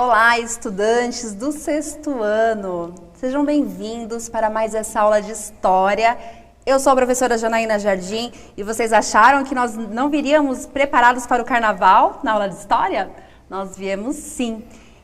Olá, estudantes do sexto ano! Sejam bem-vindos para mais essa aula de História. Eu sou a professora Janaína Jardim e vocês acharam que nós não viríamos preparados para o Carnaval na aula de História? Nós viemos sim.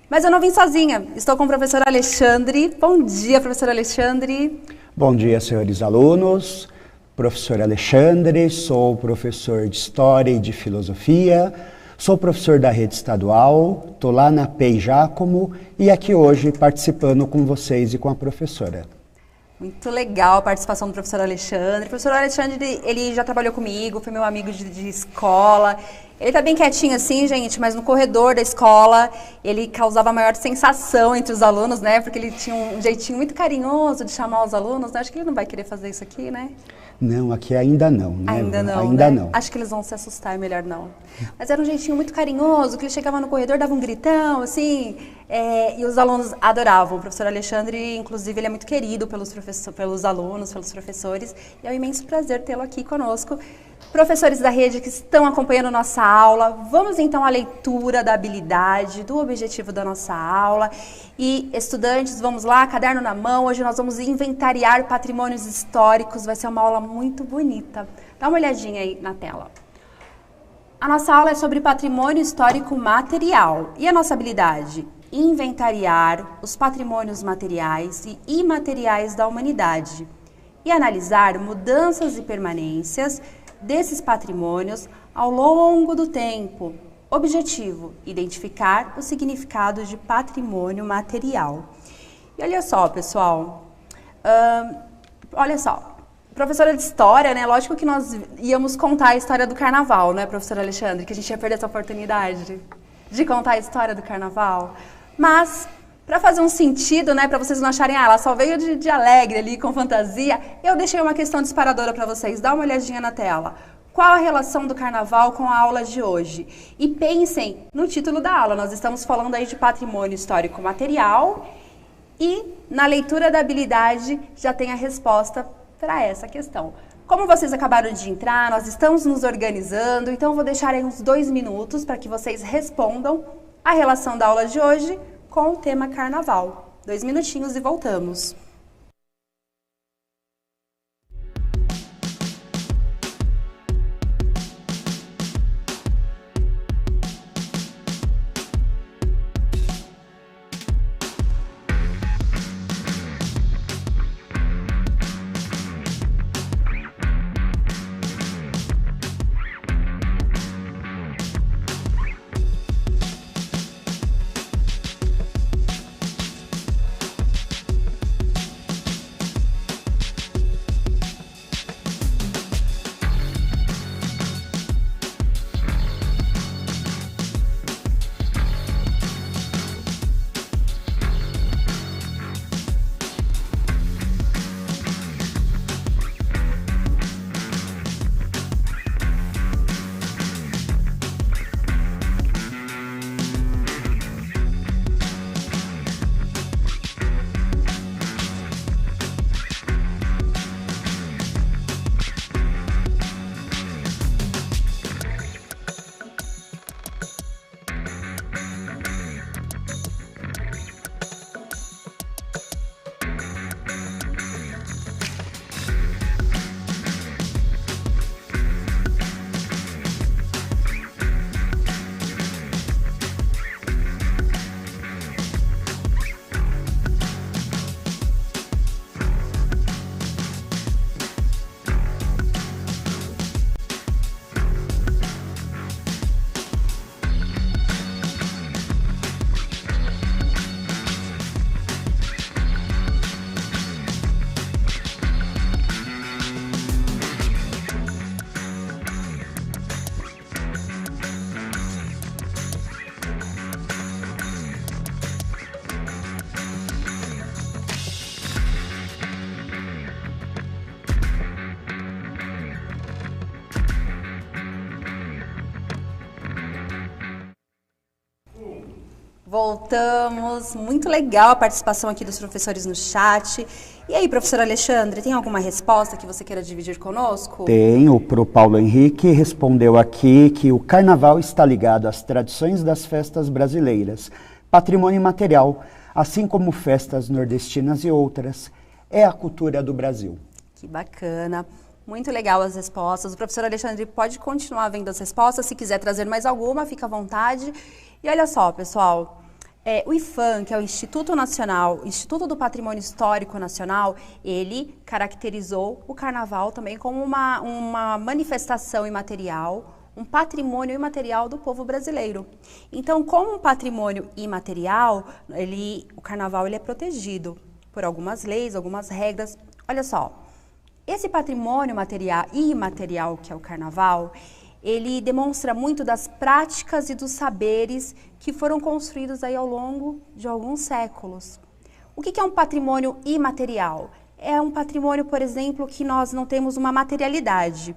Mas eu não vim sozinha, estou com o professor Alexandre. Bom dia, professor Alexandre. Bom dia, senhores alunos. Professor Alexandre, sou professor de História e de Filosofia. Sou professor da rede estadual, estou lá na PEI Giacomo e aqui hoje participando com vocês e com a professora. Muito legal a participação do professor Alexandre. O professor Alexandre, ele já trabalhou comigo, foi meu amigo de escola. Ele tá bem quietinho assim, gente, mas no corredor da escola ele causava a maior sensação entre os alunos, né? Porque ele tinha um jeitinho muito carinhoso de chamar os alunos, né? Acho que ele não vai querer fazer isso aqui, né? Não, aqui ainda não, né? Ainda não, ainda né? não. Acho que eles vão se assustar, é melhor não. Mas era um jeitinho muito carinhoso, que ele chegava no corredor, dava um gritão, assim, e os alunos adoravam. O professor Alexandre, inclusive, ele é muito querido pelos alunos, pelos professores, e é um imenso prazer tê-lo aqui conosco. Professores da rede que estão acompanhando nossa aula, vamos então à leitura da habilidade, do objetivo da nossa aula. E estudantes, vamos lá, caderno na mão, hoje nós vamos inventariar patrimônios históricos, vai ser uma aula muito bonita. Dá uma olhadinha aí na tela. A nossa aula é sobre patrimônio histórico material. E a nossa habilidade? Inventariar os patrimônios materiais e imateriais da humanidade e analisar mudanças e permanências desses patrimônios ao longo do tempo. Objetivo: identificar o significado de patrimônio material. E olha só, pessoal, olha só, professora de História, né? Lógico que nós íamos contar a história do Carnaval, né, professor Alexandre? Que a gente ia perder essa oportunidade de contar a história do Carnaval. Mas, para fazer um sentido, né, para vocês não acharem, ela só veio de alegre ali, com fantasia, eu deixei uma questão disparadora para vocês. Dá uma olhadinha na tela. Qual a relação do Carnaval com a aula de hoje? E pensem no título da aula. Nós estamos falando aí de patrimônio histórico material e na leitura da habilidade já tem a resposta para essa questão. Como vocês acabaram de entrar, nós estamos nos organizando, então eu vou deixar aí uns 2 minutos para que vocês respondam a relação da aula de hoje com o tema Carnaval. 2 minutinhos e voltamos. Voltamos, muito legal a participação aqui dos professores no chat. E aí, professor Alexandre, tem alguma resposta que você queira dividir conosco? Tenho, pro Paulo Henrique respondeu aqui que o Carnaval está ligado às tradições das festas brasileiras, Patrimônio imaterial, assim como festas nordestinas e outras, é a cultura do Brasil. Que bacana. Muito legal as respostas. O professor Alexandre pode continuar vendo as respostas. Se quiser trazer mais alguma, fica à vontade. E olha só, pessoal, o IPHAN, que é o Instituto do Patrimônio Histórico Nacional, ele caracterizou o Carnaval também como uma manifestação imaterial, um patrimônio imaterial do povo brasileiro. Então, como um patrimônio imaterial, o Carnaval ele é protegido por algumas leis, algumas regras. Olha só. Esse patrimônio material e imaterial que é o Carnaval, ele demonstra muito das práticas e dos saberes que foram construídos aí ao longo de alguns séculos. O que é um patrimônio imaterial? É um patrimônio, por exemplo, que nós não temos uma materialidade.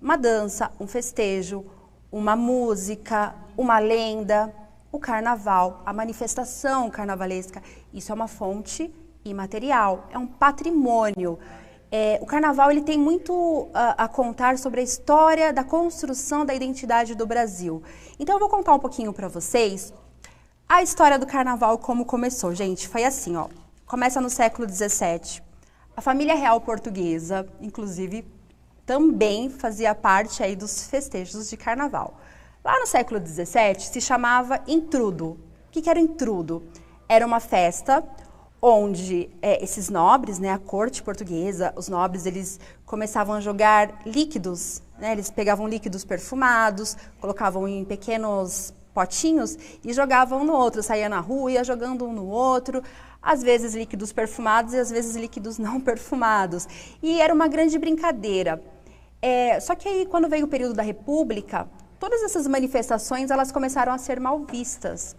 Uma dança, um festejo, uma música, uma lenda, o Carnaval, a manifestação carnavalesca. Isso é uma fonte imaterial, é um patrimônio. O Carnaval ele tem muito a contar sobre a história da construção da identidade do Brasil. Então eu vou contar um pouquinho para vocês a história do Carnaval, como começou. Gente, foi assim, ó. Começa no século XVII. A família real portuguesa, inclusive, também fazia parte aí dos festejos de Carnaval. Lá no século XVII se chamava intrudo. O que era intrudo? Era uma festa onde esses nobres, né, a corte portuguesa, os nobres, eles começavam a jogar líquidos, né, eles pegavam líquidos perfumados, colocavam em pequenos potinhos e jogavam um no outro, saía na rua, ia jogando um no outro, às vezes líquidos perfumados e às vezes líquidos não perfumados. E era uma grande brincadeira. Só que aí, quando veio o período da República, todas essas manifestações, elas começaram a ser mal vistas.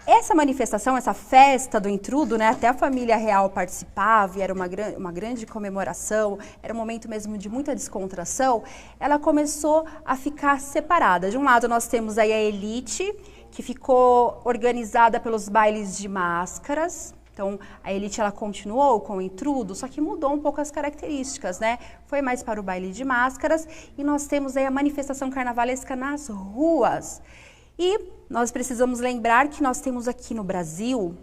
Essa manifestação, essa festa do intrudo, né, até a família real participava e era uma grande comemoração, era um momento mesmo de muita descontração, ela começou a ficar separada. De um lado nós temos aí a elite, que ficou organizada pelos bailes de máscaras. Então, a elite ela continuou com o intrudo, só que mudou um pouco as características, né? Foi mais para o baile de máscaras e nós temos aí a manifestação carnavalesca nas ruas. E nós precisamos lembrar que nós temos aqui no Brasil,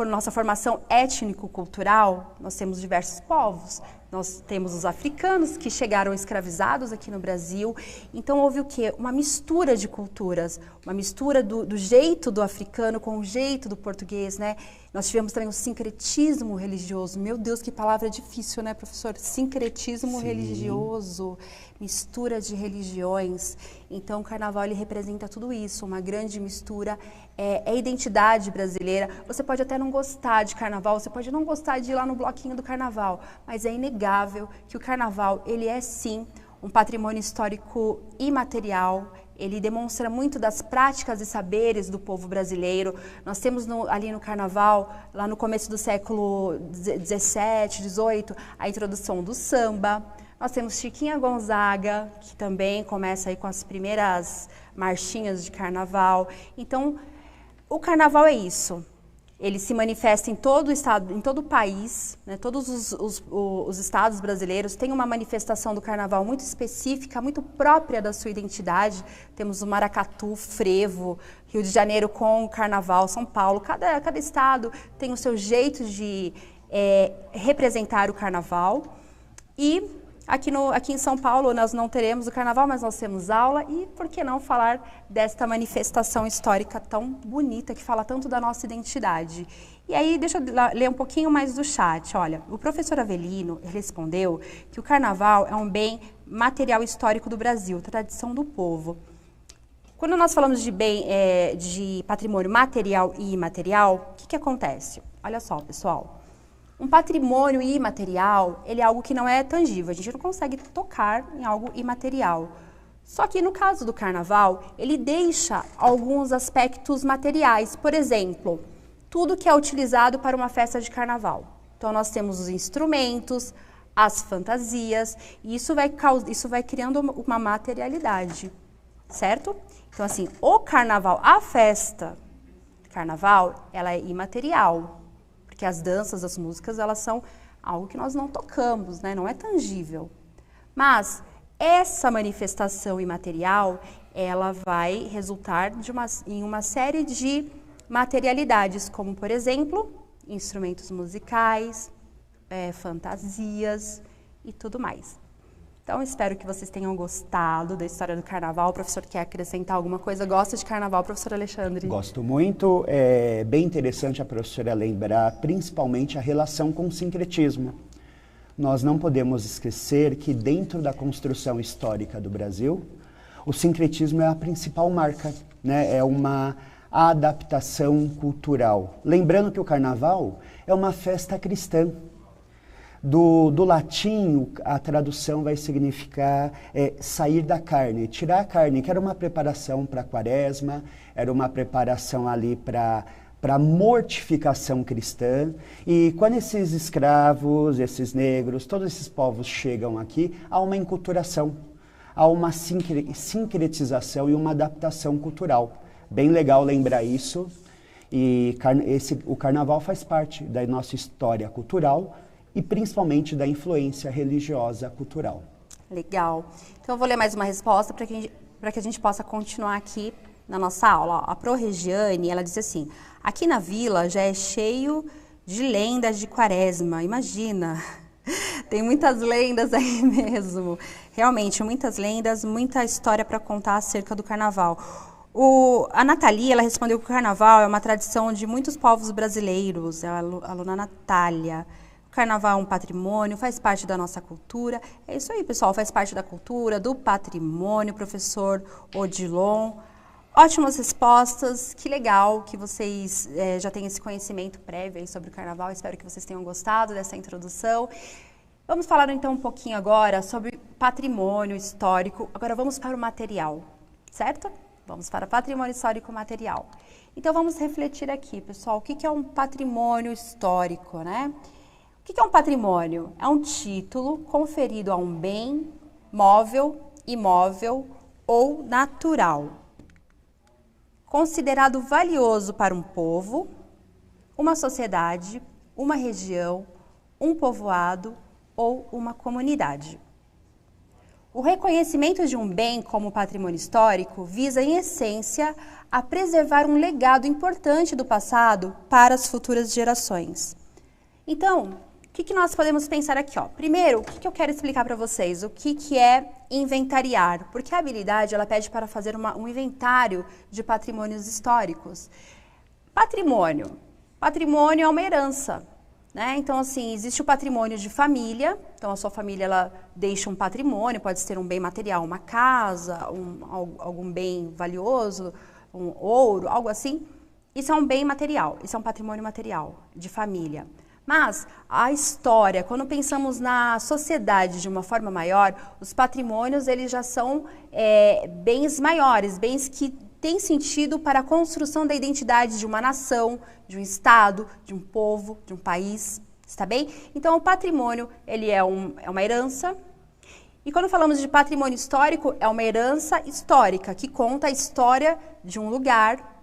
nossa formação étnico-cultural, nós temos diversos povos. Nós temos os africanos que chegaram escravizados aqui no Brasil. Então houve o quê? Uma mistura de culturas, uma mistura do jeito do africano com o jeito do português, né? Nós tivemos também o sincretismo religioso. Meu Deus, que palavra difícil, né, professor? Sincretismo religioso, mistura de religiões. Então o Carnaval ele representa tudo isso, uma grande mistura. É a identidade brasileira. Você pode até não gostar de Carnaval, você pode não gostar de ir lá no bloquinho do Carnaval, mas é inegável que o Carnaval, ele é sim um patrimônio histórico imaterial, ele demonstra muito das práticas e saberes do povo brasileiro. Nós temos ali no Carnaval, lá no começo do século XVII, XVIII, a introdução do samba. Nós temos Chiquinha Gonzaga, que também começa aí com as primeiras marchinhas de Carnaval. Então, o Carnaval é isso. Ele se manifesta em todo o estado, em todo o país, né? Todos os estados brasileiros têm uma manifestação do Carnaval muito específica, muito própria da sua identidade. Temos o maracatu, frevo, Rio de Janeiro com o Carnaval, São Paulo. Cada estado tem o seu jeito de representar o Carnaval. E aqui em São Paulo nós não teremos o Carnaval, mas nós temos aula e por que não falar desta manifestação histórica tão bonita que fala tanto da nossa identidade. E aí deixa eu ler um pouquinho mais do chat. Olha, o professor Avelino respondeu que o Carnaval é um bem material histórico do Brasil, tradição do povo. Quando nós falamos de patrimônio material e imaterial, o que acontece? Olha só, pessoal. Um patrimônio imaterial, ele é algo que não é tangível, a gente não consegue tocar em algo imaterial. Só que no caso do Carnaval, ele deixa alguns aspectos materiais, por exemplo, tudo que é utilizado para uma festa de Carnaval. Então nós temos os instrumentos, as fantasias, e isso vai criando uma materialidade, certo? Então assim, o Carnaval, a festa de Carnaval, ela é imaterial. Porque as danças, as músicas, elas são algo que nós não tocamos, né? Não é tangível. Mas essa manifestação imaterial, ela vai resultar em uma série de materialidades, como, por exemplo, instrumentos musicais, fantasias e tudo mais. Então, espero que vocês tenham gostado da história do carnaval. O professor quer acrescentar alguma coisa? Gosta de carnaval, professor Alexandre? Gosto muito. É bem interessante a professora lembrar, principalmente, a relação com o sincretismo. Nós não podemos esquecer que, dentro da construção histórica do Brasil, o sincretismo é a principal marca, né? É uma adaptação cultural. Lembrando que o carnaval é uma festa cristã. Do latim, a tradução vai significar sair da carne, tirar a carne, que era uma preparação para a quaresma, era uma preparação ali para a mortificação cristã. E quando esses escravos, esses negros, todos esses povos chegam aqui, há uma enculturação, há uma sincretização e uma adaptação cultural. Bem legal lembrar isso. E o carnaval faz parte da nossa história cultural, e principalmente da influência religiosa cultural. Legal. Então eu vou ler mais uma resposta para que a gente possa continuar aqui na nossa aula. A Pro Regiane, ela disse assim: aqui na vila já é cheio de lendas de quaresma, imagina. Tem muitas lendas aí mesmo. Realmente, muitas lendas, muita história para contar acerca do carnaval. A Nathalie, ela respondeu que o carnaval é uma tradição de muitos povos brasileiros. A aluna Natália. O carnaval é um patrimônio, faz parte da nossa cultura. É isso aí, pessoal, faz parte da cultura, do patrimônio, professor Odilon. Ótimas respostas, que legal que vocês já têm esse conhecimento prévio aí sobre o carnaval. Espero que vocês tenham gostado dessa introdução. Vamos falar então um pouquinho agora sobre patrimônio histórico. Agora vamos para o material, certo? Vamos para patrimônio histórico material. Então vamos refletir aqui, pessoal, o que é um patrimônio histórico, né? O que é um patrimônio? É um título conferido a um bem móvel, imóvel ou natural, considerado valioso para um povo, uma sociedade, uma região, um povoado ou uma comunidade. O reconhecimento de um bem como patrimônio histórico visa, em essência, a preservar um legado importante do passado para as futuras gerações. Então, o que nós podemos pensar aqui? Primeiro, o que eu quero explicar para vocês? O que é inventariar? Porque a habilidade, ela pede para fazer um inventário de patrimônios históricos. Patrimônio. Patrimônio é uma herança, né? Então, assim, existe o patrimônio de família. Então, a sua família, ela deixa um patrimônio, pode ser um bem material, uma casa, algum bem valioso, um ouro, algo assim. Isso é um bem material, isso é um patrimônio material de família. Mas a história, quando pensamos na sociedade de uma forma maior, os patrimônios eles já são bens maiores, bens que têm sentido para a construção da identidade de uma nação, de um estado, de um povo, de um país, está bem? Então o patrimônio ele é uma herança. E quando falamos de patrimônio histórico, é uma herança histórica que conta a história de um lugar.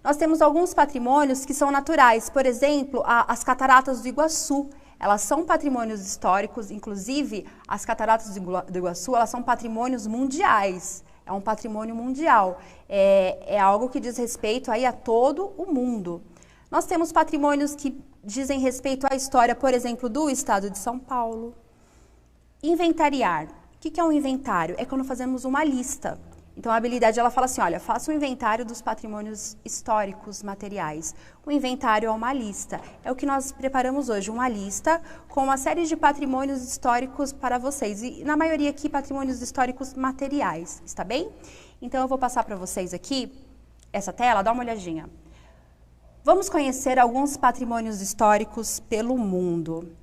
Nós temos alguns patrimônios que são naturais, por exemplo, as cataratas do Iguaçu. Elas são patrimônios históricos, inclusive as cataratas do Iguaçu, elas são patrimônios mundiais. É um patrimônio mundial. É algo que diz respeito aí a todo o mundo. Nós temos patrimônios que dizem respeito à história, por exemplo, do estado de São Paulo. Inventariar. O que é um inventário? É quando fazemos uma lista. Então, a habilidade, ela fala assim, olha, faça um inventário dos patrimônios históricos materiais. O inventário é uma lista. É o que nós preparamos hoje, uma lista com uma série de patrimônios históricos para vocês. E, na maioria aqui, patrimônios históricos materiais, está bem? Então, eu vou passar para vocês aqui essa tela, dá uma olhadinha. Vamos conhecer alguns patrimônios históricos pelo mundo.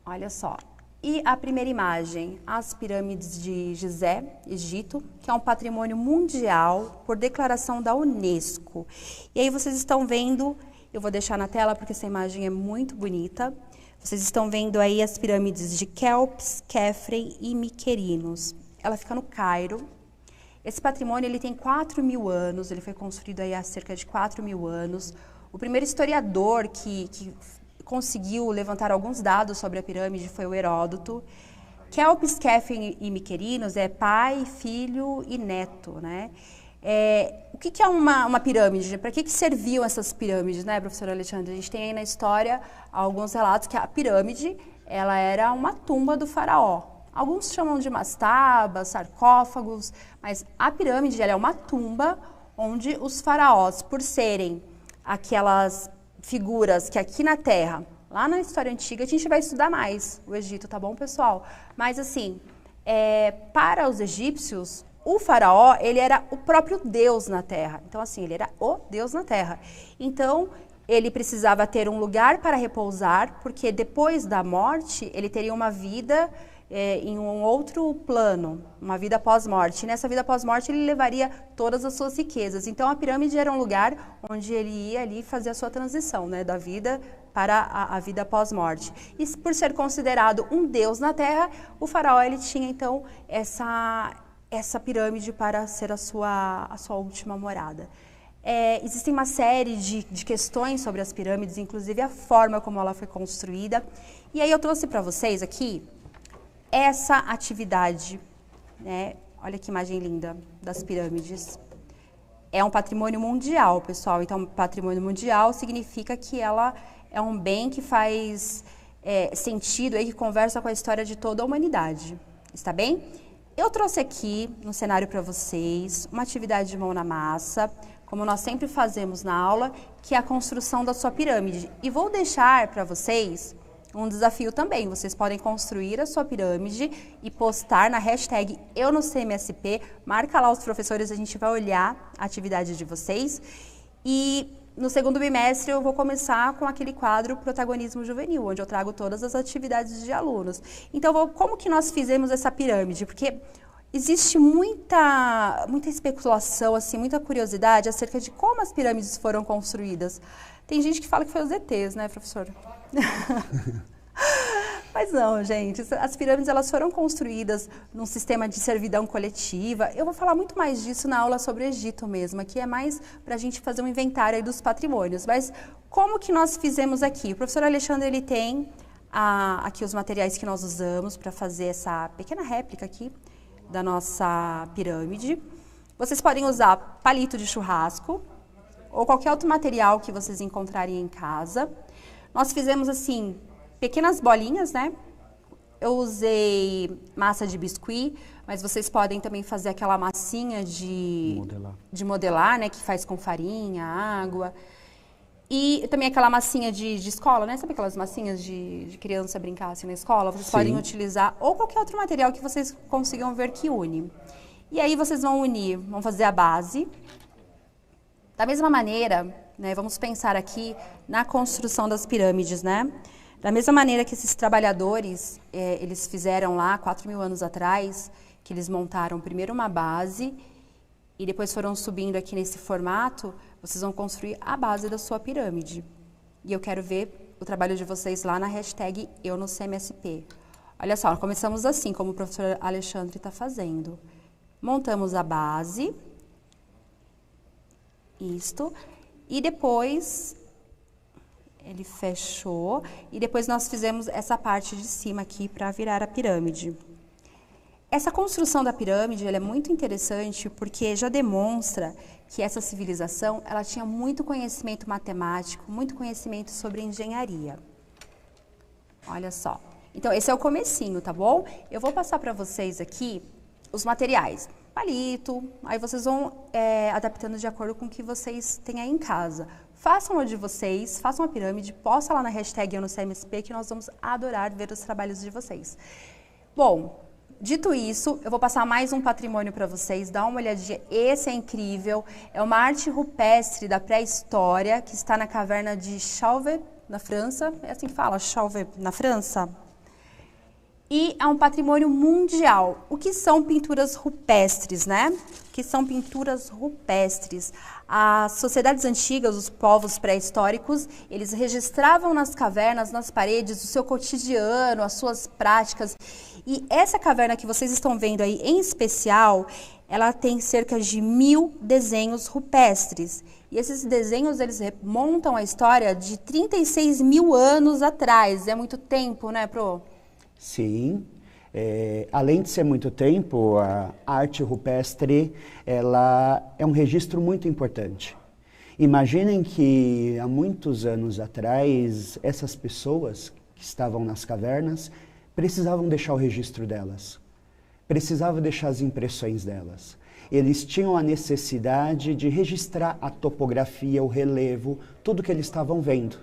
Olha só. E a primeira imagem, as pirâmides de Gizé, Egito, que é um patrimônio mundial por declaração da Unesco. E aí vocês estão vendo, eu vou deixar na tela porque essa imagem é muito bonita. Vocês estão vendo aí as pirâmides de Quéops, Quéfren e Miquerinos. Ela fica no Cairo. Esse patrimônio ele tem 4.000 anos, ele foi construído aí há cerca de 4.000 anos. O primeiro historiador que conseguiu levantar alguns dados sobre a pirâmide foi o Heródoto. Quéops, Quéfren e Miquerinos é pai, filho e neto, né? O que é uma pirâmide? Para que serviam essas pirâmides, né, professor Alexandre? A gente tem aí na história alguns relatos que a pirâmide, ela era uma tumba do faraó. Alguns chamam de mastabas, sarcófagos, mas a pirâmide, ela é uma tumba onde os faraós, por serem aquelas figuras que aqui na Terra, lá na história antiga, a gente vai estudar mais o Egito, tá bom, pessoal? Mas assim, para os egípcios, o faraó, ele era o próprio Deus na Terra. Então, assim, ele era o Deus na Terra. Então, ele precisava ter um lugar para repousar, porque depois da morte, ele teria uma vida em um outro plano, uma vida pós-morte. E nessa vida pós-morte, ele levaria todas as suas riquezas. Então, a pirâmide era um lugar onde ele ia ali fazer a sua transição, né, da vida para a vida pós-morte. E por ser considerado um Deus na Terra, o faraó, ele tinha, então, essa pirâmide para ser a sua última morada. Existem uma série de questões sobre as pirâmides, inclusive a forma como ela foi construída. E aí eu trouxe para vocês aqui essa atividade, né? Olha que imagem linda das pirâmides. É um patrimônio mundial, pessoal. Então, patrimônio mundial significa que ela é um bem que faz sentido e que conversa com a história de toda a humanidade. Está bem? Eu trouxe aqui no cenário para vocês uma atividade de mão na massa, como nós sempre fazemos na aula, que é a construção da sua pirâmide. E vou deixar para vocês um desafio também. Vocês podem construir a sua pirâmide e postar na hashtag EuNoCMSP. Marca lá os professores, a gente vai olhar a atividade de vocês. E no segundo bimestre eu vou começar com aquele quadro Protagonismo Juvenil, onde eu trago todas as atividades de alunos. Então, como que nós fizemos essa pirâmide? Porque existe muita especulação, assim, muita curiosidade acerca de como as pirâmides foram construídas. Tem gente que fala que foi os ETs, né, professor? Mas não, gente, as pirâmides elas foram construídas num sistema de servidão coletiva. Eu vou falar muito mais disso na aula sobre o Egito mesmo, aqui é mais para a gente fazer um inventário aí dos patrimônios. Mas como que nós fizemos aqui? O professor Alexandre, ele tem aqui os materiais que nós usamos para fazer essa pequena réplica aqui da nossa pirâmide. Vocês podem usar palito de churrasco ou qualquer outro material que vocês encontrarem em casa. Nós fizemos assim pequenas bolinhas, né? Eu usei massa de biscuit, mas vocês podem também fazer aquela massinha de modelar, né? Que faz com farinha, água. E também aquela massinha de escola, né? Sabe aquelas massinhas de criança brincar assim na escola? Vocês podem utilizar ou qualquer outro material que vocês consigam ver que une. E aí vocês vão unir, vão fazer a base. Da mesma maneira, né? Vamos pensar aqui na construção das pirâmides, né? Da mesma maneira que esses trabalhadores, eles fizeram lá 4.000 anos atrás, que eles montaram primeiro uma base e depois foram subindo aqui nesse formato, vocês vão construir a base da sua pirâmide. E eu quero ver o trabalho de vocês lá na hashtag EuNoCMSP. Olha só, começamos assim, como o professor Alexandre está fazendo. Montamos a base, isto, e depois ele fechou, e depois nós fizemos essa parte de cima aqui para virar a pirâmide. Essa construção da pirâmide ela é muito interessante porque já demonstra que essa civilização ela tinha muito conhecimento matemático, muito conhecimento sobre engenharia. Olha só. Então, esse é o comecinho, tá bom? Eu vou passar para vocês aqui os materiais. Palito, aí vocês vão adaptando de acordo com o que vocês têm aí em casa. Façam a de vocês, façam a pirâmide, posta lá na hashtag EuNoCMSP que nós vamos adorar ver os trabalhos de vocês. Bom, dito isso, eu vou passar mais um patrimônio para vocês, dá uma olhadinha, esse é incrível, é uma arte rupestre da pré-história que está na caverna de Chauvet, na França, é assim que fala, Chauvet, na França? E é um patrimônio mundial. O que são pinturas rupestres, né? O que são pinturas rupestres? As sociedades antigas, os povos pré-históricos, eles registravam nas cavernas, nas paredes, o seu cotidiano, as suas práticas. E essa caverna que vocês estão vendo aí, em especial, ela tem cerca de 1.000 desenhos rupestres. E esses desenhos, eles remontam a história de 36.000 anos atrás. É muito tempo, né, Pro? Sim, Além de ser muito tempo, a arte rupestre ela é um registro muito importante. Imaginem que há muitos anos atrás, essas pessoas que estavam nas cavernas precisavam deixar o registro delas, precisavam deixar as impressões delas. Eles tinham a necessidade de registrar a topografia, o relevo, tudo que eles estavam vendo.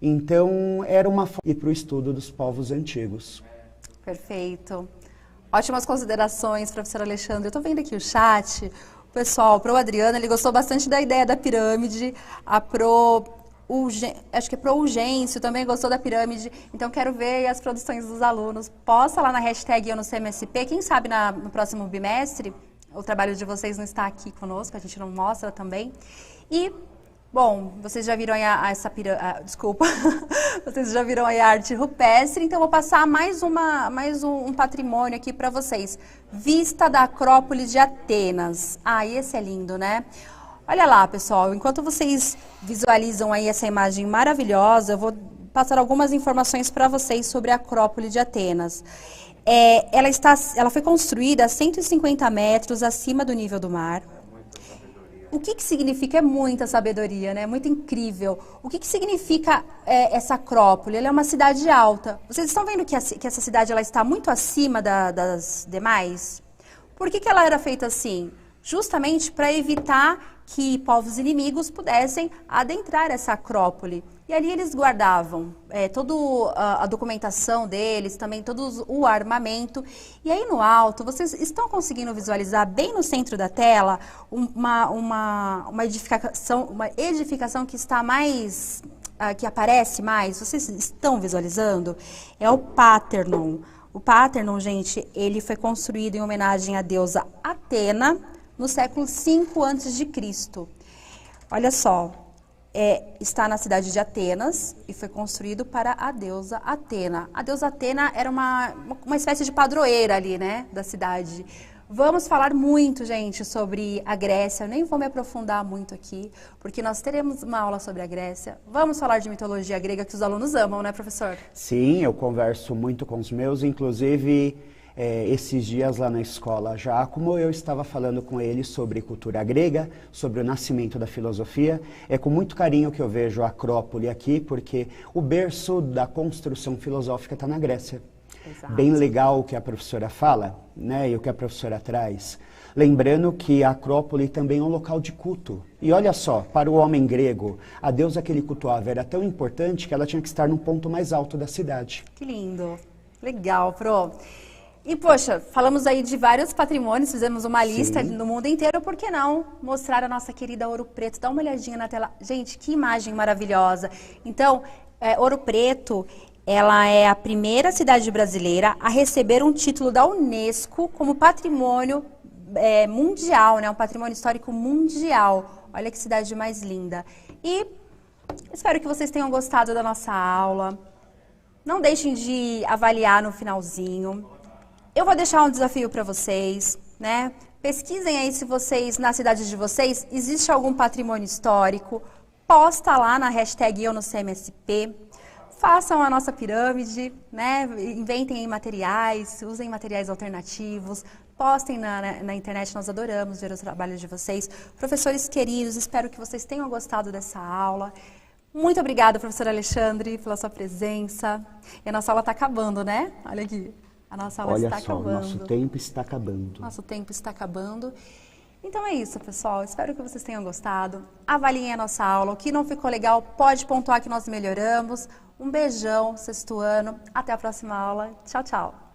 Então, era uma forma para o estudo dos povos antigos. Perfeito. Ótimas considerações, professor Alexandre. Eu estou vendo aqui o chat. O pessoal, pro Adriano, ele gostou bastante da ideia da pirâmide. Acho que é pro Urgêncio também gostou da pirâmide. Então, quero ver as produções dos alunos. Posta lá na hashtag Eu no CMSP. Quem sabe no próximo bimestre o trabalho de vocês não está aqui conosco, a gente não mostra também. E, bom, vocês já viram essa pirâmide, desculpa, vocês já viram a arte rupestre, então vou passar mais um patrimônio aqui para vocês. Vista da Acrópole de Atenas. Ah, esse é lindo, né? Olha lá, pessoal, enquanto vocês visualizam aí essa imagem maravilhosa, eu vou passar algumas informações para vocês sobre a Acrópole de Atenas. Ela foi construída a 150 metros acima do nível do mar. O que significa? É muita sabedoria, né? Muito incrível. O que significa essa Acrópole? Ela é uma cidade alta. Vocês estão vendo que essa cidade ela está muito acima das demais? Por que ela era feita assim? Justamente para evitar que povos inimigos pudessem adentrar essa Acrópole. E ali eles guardavam toda a documentação deles, também todo o armamento. E aí no alto, vocês estão conseguindo visualizar bem no centro da tela uma edificação que está mais, que aparece mais? Vocês estão visualizando? É o Parthenon. O Parthenon, gente, ele foi construído em homenagem à deusa Atena no século V a.C. Olha só. Está na cidade de Atenas e foi construído para a deusa Atena. A deusa Atena era uma espécie de padroeira ali, né, da cidade. Vamos falar muito, gente, sobre a Grécia. Eu nem vou me aprofundar muito aqui, porque nós teremos uma aula sobre a Grécia. Vamos falar de mitologia grega, que os alunos amam, né, professor? Sim, eu converso muito com os meus, inclusive esses dias lá na escola Giacomo, eu estava falando com ele sobre cultura grega, sobre o nascimento da filosofia. É com muito carinho que eu vejo a Acrópole aqui, porque o berço da construção filosófica está na Grécia. Exato. Bem legal o que a professora fala, né, e o que a professora traz. Lembrando que a Acrópole também é um local de culto. E olha só, para o homem grego, a deusa que ele cultuava era tão importante que ela tinha que estar no ponto mais alto da cidade. Que lindo. Legal, Pro. E, poxa, falamos aí de vários patrimônios, fizemos uma lista no mundo inteiro, por que não mostrar a nossa querida Ouro Preto? Dá uma olhadinha na tela. Gente, que imagem maravilhosa. Então, Ouro Preto, ela é a primeira cidade brasileira a receber um título da Unesco como patrimônio mundial, né? Um patrimônio histórico mundial. Olha que cidade mais linda. E espero que vocês tenham gostado da nossa aula. Não deixem de avaliar no finalzinho. Eu vou deixar um desafio para vocês, né? Pesquisem aí se vocês, na cidade de vocês, existe algum patrimônio histórico. Posta lá na hashtag Eu no CMSP. Façam a nossa pirâmide, né? Inventem aí materiais, usem materiais alternativos. Postem na internet, nós adoramos ver os trabalhos de vocês. Professores queridos, espero que vocês tenham gostado dessa aula. Muito obrigada, professor Alexandre, pela sua presença. E a nossa aula está acabando, né? Olha aqui. A nossa aula está acabando. Olha só, nosso tempo está acabando. Nosso tempo está acabando. Então é isso, pessoal. Espero que vocês tenham gostado. Avaliem a nossa aula. O que não ficou legal, pode pontuar que nós melhoramos. Um beijão, sexto ano. Até a próxima aula. Tchau, tchau.